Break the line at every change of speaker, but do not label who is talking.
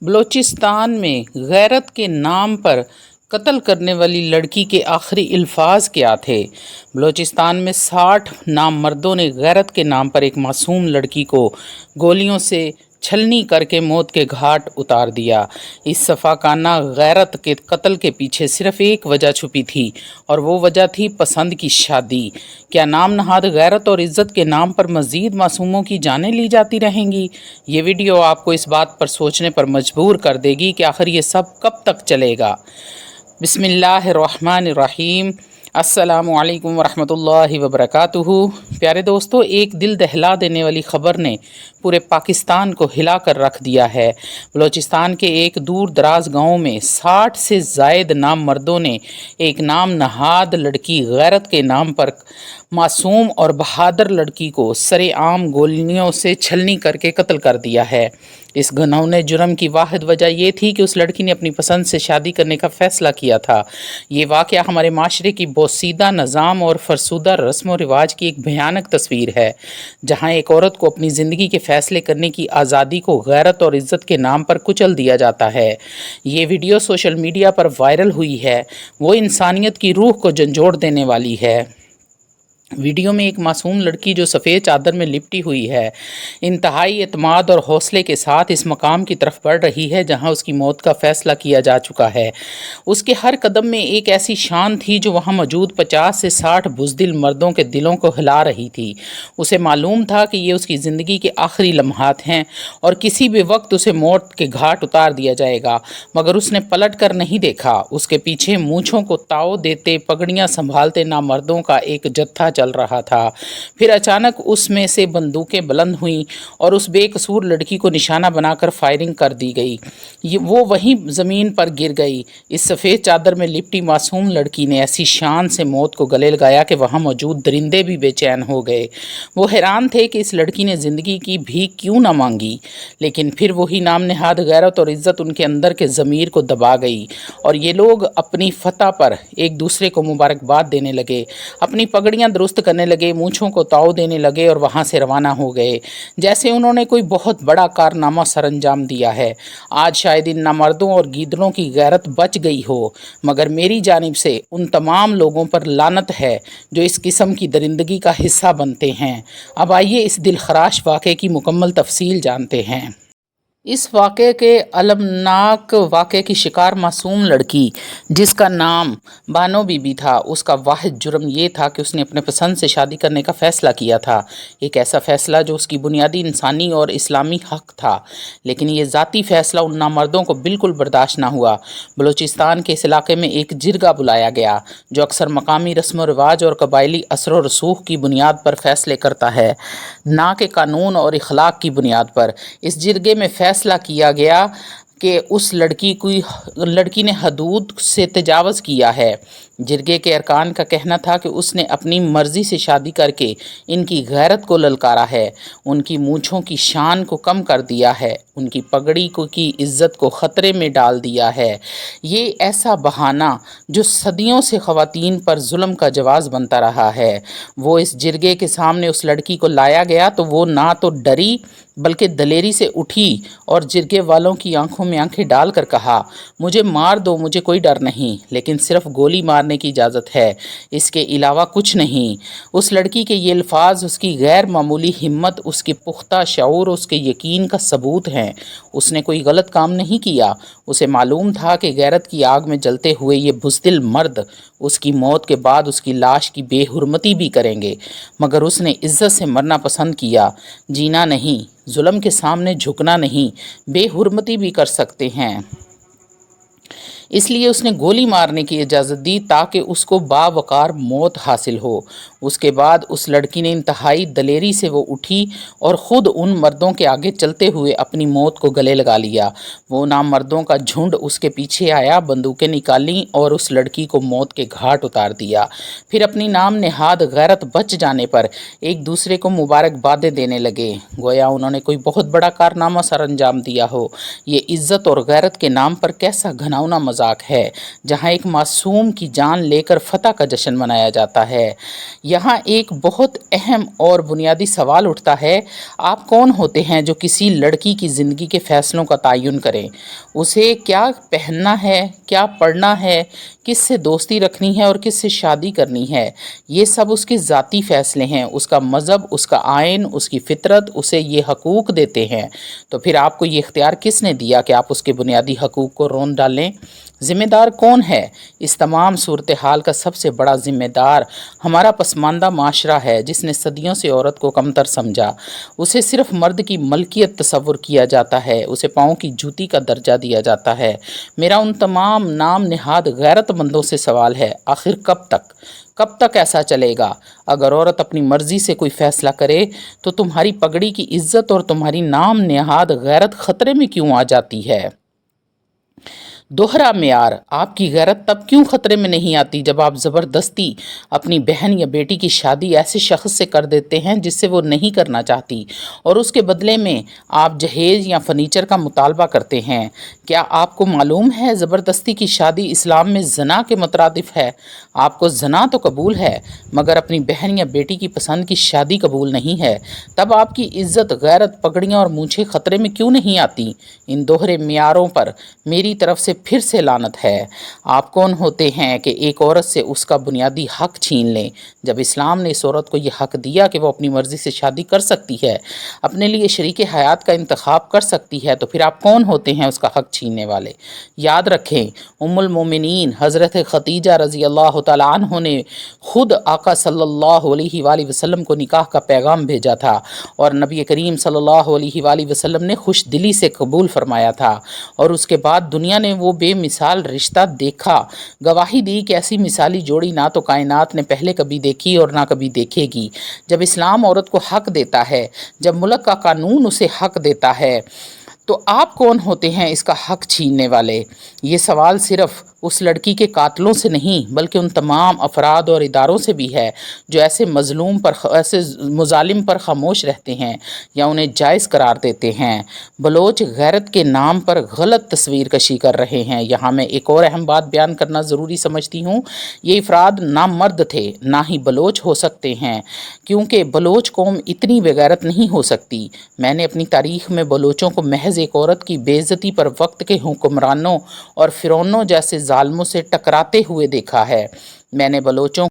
بلوچستان میں غیرت کے نام پر قتل کرنے والی لڑکی کے آخری الفاظ کیا تھے؟ بلوچستان میں 60 نامردوں نے غیرت کے نام پر ایک معصوم لڑکی کو گولیوں سے چھلنی کر کے موت کے گھاٹ اتار دیا۔ اس صفاقانہ غیرت کے قتل کے پیچھے صرف ایک وجہ چھپی تھی اور وہ وجہ تھی پسند کی شادی۔ کیا نام نہاد غیرت اور عزت کے نام پر مزید معصوموں کی جانیں لی جاتی رہیں گی؟ یہ ویڈیو آپ کو اس بات پر سوچنے پر مجبور کر دے گی کہ آخر یہ سب کب تک چلے گا۔ بسم اللہ الرحمن الرحیم۔ السلام علیکم ورحمۃ اللہ وبرکاتہ۔ پیارے دوستو، ایک دل دہلا دینے والی خبر نے پورے پاکستان کو ہلا کر رکھ دیا ہے۔ بلوچستان کے ایک دور دراز گاؤں میں 60 سے زائد نام مردوں نے ایک نام نہاد لڑکی غیرت کے نام پر معصوم اور بہادر لڑکی کو سرے عام گولیوں سے چھلنی کر کے قتل کر دیا ہے۔ اس گھناؤنے جرم کی واحد وجہ یہ تھی کہ اس لڑکی نے اپنی پسند سے شادی کرنے کا فیصلہ کیا تھا۔ یہ واقعہ ہمارے معاشرے کی بوسیدہ نظام اور فرسودہ رسم و رواج کی ایک بھیانک تصویر ہے، جہاں ایک عورت کو اپنی زندگی کے فیصلے کرنے کی آزادی کو غیرت اور عزت کے نام پر کچل دیا جاتا ہے۔ یہ ویڈیو سوشل میڈیا پر وائرل ہوئی ہے، وہ انسانیت کی روح کو جھنجھوڑ دینے والی ہے۔ ویڈیو میں ایک معصوم لڑکی جو سفید چادر میں لپٹی ہوئی ہے، انتہائی اعتماد اور حوصلے کے ساتھ اس مقام کی طرف بڑھ رہی ہے جہاں اس کی موت کا فیصلہ کیا جا چکا ہے۔ اس کے ہر قدم میں ایک ایسی شان تھی جو وہاں موجود 50 سے 60 بزدل مردوں کے دلوں کو ہلا رہی تھی۔ اسے معلوم تھا کہ یہ اس کی زندگی کے آخری لمحات ہیں اور کسی بھی وقت اسے موت کے گھاٹ اتار دیا جائے گا، مگر اس نے پلٹ کر نہیں دیکھا۔ اس کے پیچھے مونچھوں کو تاؤ دیتے، پگڑیاں سنبھالتے نامردوں کا ایک جتھا چل رہا تھا۔ پھر اچانک اس میں سے بندوقیں بلند ہوئیں اور اس بے قصور لڑکی کو نشانہ بنا کر فائرنگ کر دی گئی۔ وہ وہیں زمین پر گر گئی۔ اس سفید چادر میں لپٹی معصوم لڑکی نے ایسی شان سے موت کو گلے لگایا کہ وہاں موجود درندے بھی بے چین ہو گئے۔ وہ حیران تھے کہ اس لڑکی نے زندگی کی بھیک کیوں نہ مانگی، لیکن پھر وہی نام نہاد غیرت اور عزت ان کے اندر کے ضمیر کو دبا گئی اور یہ لوگ اپنی فتح پر ایک دوسرے کو مبارکباد دینے لگے، اپنی پگڑیاں درست کرنے لگے، مونچھوں کو تاؤ دینے لگے اور وہاں سے روانہ ہو گئے جیسے انہوں نے کوئی بہت بڑا کارنامہ سر انجام دیا ہے۔ آج شاید ان نامردوں اور گیدڑوں کی غیرت بچ گئی ہو، مگر میری جانب سے ان تمام لوگوں پر لعنت ہے جو اس قسم کی درندگی کا حصہ بنتے ہیں۔ اب آئیے اس دل خراش واقعے کی مکمل تفصیل جانتے ہیں۔ اس واقعے کے المناک واقعے کی شکار معصوم لڑکی، جس کا نام بانو بی بی تھا، اس کا واحد جرم یہ تھا کہ اس نے اپنے پسند سے شادی کرنے کا فیصلہ کیا تھا، ایک ایسا فیصلہ جو اس کی بنیادی انسانی اور اسلامی حق تھا، لیکن یہ ذاتی فیصلہ ان نامردوں کو بالکل برداشت نہ ہوا۔ بلوچستان کے اس علاقے میں ایک جرگہ بلایا گیا جو اکثر مقامی رسم و رواج اور قبائلی اثر و رسوخ کی بنیاد پر فیصلے کرتا ہے، نہ کہ قانون اور اخلاق کی بنیاد پر۔ اس جرگے میں فیصلہ کیا گیا کہ اس لڑکی نے حدود سے تجاوز کیا ہے۔ جرگے کے ارکان کا کہنا تھا کہ اس نے اپنی مرضی سے شادی کر کے ان کی غیرت کو للکارا ہے، ان کی مونچھوں کی شان کو کم کر دیا ہے، ان کی پگڑی کی عزت کو خطرے میں ڈال دیا ہے۔ یہ ایسا بہانہ جو صدیوں سے خواتین پر ظلم کا جواز بنتا رہا ہے، وہ اس جرگے کے سامنے اس لڑکی کو لایا گیا تو وہ نہ تو ڈری بلکہ دلیری سے اٹھی اور جرگے والوں کی آنکھوں میں آنکھیں ڈال کر کہا، مجھے مار دو، مجھے کوئی ڈر نہیں، لیکن صرف گولی مارنے کی اجازت ہے، اس کے علاوہ کچھ نہیں۔ اس لڑکی کے یہ الفاظ اس کی غیر معمولی ہمت، اس کے پختہ شعور، اس کے یقین کا ثبوت ہیں۔ اس نے کوئی غلط کام نہیں کیا۔ اسے معلوم تھا کہ غیرت کی آگ میں جلتے ہوئے یہ بزدل مرد اس کی موت کے بعد اس کی لاش کی بے حرمتی بھی کریں گے، مگر اس نے عزت سے مرنا پسند کیا، جینا نہیں، ظلم کے سامنے جھکنا نہیں۔ بے حرمتی بھی کر سکتے ہیں، اس لیے اس نے گولی مارنے کی اجازت دی تاکہ اس کو باوقار موت حاصل ہو۔ اس کے بعد اس لڑکی نے انتہائی دلیری سے وہ اٹھی اور خود ان مردوں کے آگے چلتے ہوئے اپنی موت کو گلے لگا لیا۔ وہ نام مردوں کا جھنڈ اس کے پیچھے آیا، بندوقیں نکالیں اور اس لڑکی کو موت کے گھاٹ اتار دیا۔ پھر اپنی نام نہاد غیرت بچ جانے پر ایک دوسرے کو مبارکبادیں دینے لگے، گویا انہوں نے کوئی بہت بڑا کارنامہ سر انجام دیا ہو۔ یہ عزت اور غیرت کے نام پر کیسا گھناؤنا گھناؤنا مذاق ہے جہاں ایک معصوم کی جان لے کر فتح کا جشن منایا جاتا ہے۔ یہاں ایک بہت اہم اور بنیادی سوال اٹھتا ہے، آپ کون ہوتے ہیں جو کسی لڑکی کی زندگی کے فیصلوں کا تعین کریں؟ اسے کیا پہننا ہے، کیا پڑھنا ہے، کس سے دوستی رکھنی ہے اور کس سے شادی کرنی ہے؟ یہ سب اس کے ذاتی فیصلے ہیں۔ اس کا مذہب، اس کا آئین، اس کی فطرت اسے یہ حقوق دیتے ہیں۔ تو پھر آپ کو یہ اختیار کس نے دیا کہ آپ اس کے بنیادی حقوق کو رون ڈالیں؟ ذمہ دار کون ہے؟ اس تمام صورتحال کا سب سے بڑا ذمہ دار ہمارا پسماندہ معاشرہ ہے، جس نے صدیوں سے عورت کو کمتر سمجھا۔ اسے صرف مرد کی ملکیت تصور کیا جاتا ہے، اسے پاؤں کی جوتی کا درجہ دیا جاتا ہے۔ میرا ان تمام نام نہاد غیرت مندوں سے سوال ہے، آخر کب تک ایسا چلے گا؟ اگر عورت اپنی مرضی سے کوئی فیصلہ کرے تو تمہاری پگڑی کی عزت اور تمہاری نام نہاد غیرت خطرے میں کیوں آ جاتی ہے؟ دوہرا معیار، آپ کی غیرت تب کیوں خطرے میں نہیں آتی جب آپ زبردستی اپنی بہن یا بیٹی کی شادی ایسے شخص سے کر دیتے ہیں جس سے وہ نہیں کرنا چاہتی، اور اس کے بدلے میں آپ جہیز یا فرنیچر کا مطالبہ کرتے ہیں؟ کیا آپ کو معلوم ہے زبردستی کی شادی اسلام میں زنا کے مترادف ہے؟ آپ کو زنا تو قبول ہے مگر اپنی بہن یا بیٹی کی پسند کی شادی قبول نہیں ہے۔ تب آپ کی عزت، غیرت، پگڑیاں اور مونچھیں خطرے میں کیوں نہیں آتی؟ ان دوہرے معیاروں پر میری طرف سے پھر سے لعنت ہے۔ آپ کون ہوتے ہیں کہ ایک عورت سے اس کا بنیادی حق چھین لیں؟ جب اسلام نے اس عورت کو یہ حق دیا کہ وہ اپنی مرضی سے شادی کر سکتی ہے، اپنے لیے شریک حیات کا انتخاب کر سکتی ہے، تو پھر آپ کون ہوتے ہیں اس کا حق چھیننے والے؟ یاد رکھیں، ام المومنین حضرت خدیجہ رضی اللہ تعالیٰ عنہ نے خود آقا صلی اللہ علیہ وآلہ وسلم کو نکاح کا پیغام بھیجا تھا اور نبی کریم صلی اللہ علیہ وآلہ وسلم نے خوش دلی سے قبول فرمایا تھا، اور اس کے بعد دنیا نے وہ بے مثال رشتہ دیکھا، گواہی دی کہ ایسی مثالی جوڑی نہ تو کائنات نے پہلے کبھی دیکھی اور نہ کبھی دیکھے گی۔ جب اسلام عورت کو حق دیتا ہے، جب ملک کا قانون اسے حق دیتا ہے، تو آپ کون ہوتے ہیں اس کا حق چھیننے والے؟ یہ سوال صرف اس لڑکی کے قاتلوں سے نہیں بلکہ ان تمام افراد اور اداروں سے بھی ہے جو ایسے مظالم پر خاموش رہتے ہیں یا انہیں جائز قرار دیتے ہیں۔ بلوچ غیرت کے نام پر غلط تصویر کشی کر رہے ہیں۔ یہاں میں ایک اور اہم بات بیان کرنا ضروری سمجھتی ہوں، یہ افراد نہ مرد تھے نہ ہی بلوچ ہو سکتے ہیں، کیونکہ بلوچ قوم اتنی بغیرت نہیں ہو سکتی۔ میں نے اپنی تاریخ میں بلوچوں کو محض ایک عورت کی بے عزتی پر وقت کے حکمرانوں اور فرعونوں جیسے ظالموں سے ٹکراتے ہوئے دیکھا ہے۔ میں نے بلوچوں